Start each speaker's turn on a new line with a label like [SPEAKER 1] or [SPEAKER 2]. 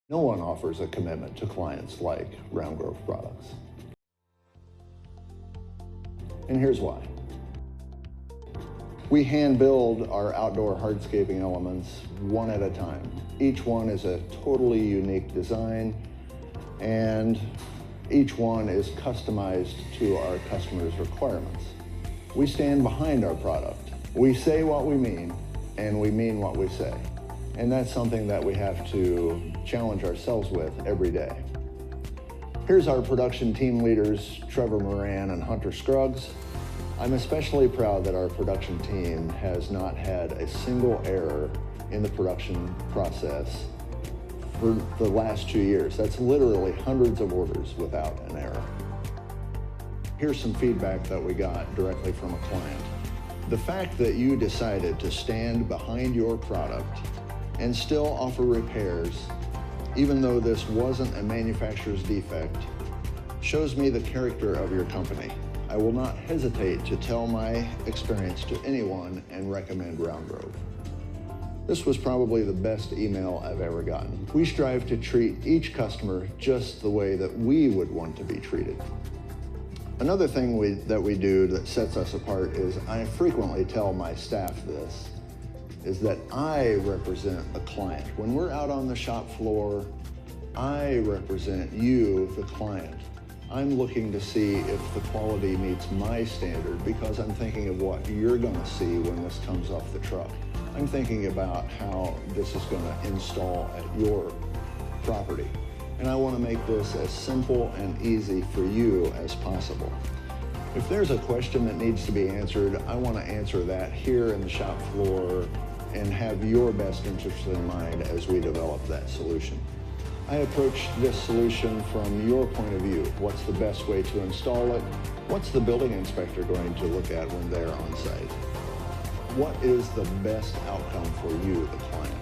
[SPEAKER 1] No one offers a commitment to clients like Roundgrove Products. And here's why. We hand build our outdoor hardscaping elements one at a time. Each one is a totally unique design, and each one is customized to our customers' requirements. We stand behind our product. We say what we mean, and we mean what we say. And that's something that we have to challenge ourselves with every day. Here's our production team leaders, Trevor Moran and Hunter Scruggs. I'm especially proud that our production team has not had a single error in the production process for the last 2 years. That's literally hundreds of orders without an error. Here's some feedback that we got directly from a client. The fact that you decided to stand behind your product and still offer repairs, even though this wasn't a manufacturer's defect, shows me the character of your company. I will not hesitate to tell my experience to anyone and recommend Roundgrove. This was probably the best email I've ever gotten. We strive to treat each customer just the way that we would want to be treated. Another thing that we do that sets us apart is I frequently tell my staff this, is that I represent the client. When we're out on the shop floor, I represent you, the client. I'm looking to see if the quality meets my standard because I'm thinking of what you're gonna see when this comes off the truck. I'm thinking about how this is gonna install at your property. And I wanna make this as simple and easy for you as possible. If there's a question that needs to be answered, I wanna answer that here in the shop floor and have your best interest in mind as we develop that solution. I approach this solution from your point of view. What's the best way to install it? What's the building inspector going to look at when they're on site? What is the best outcome for you, the client?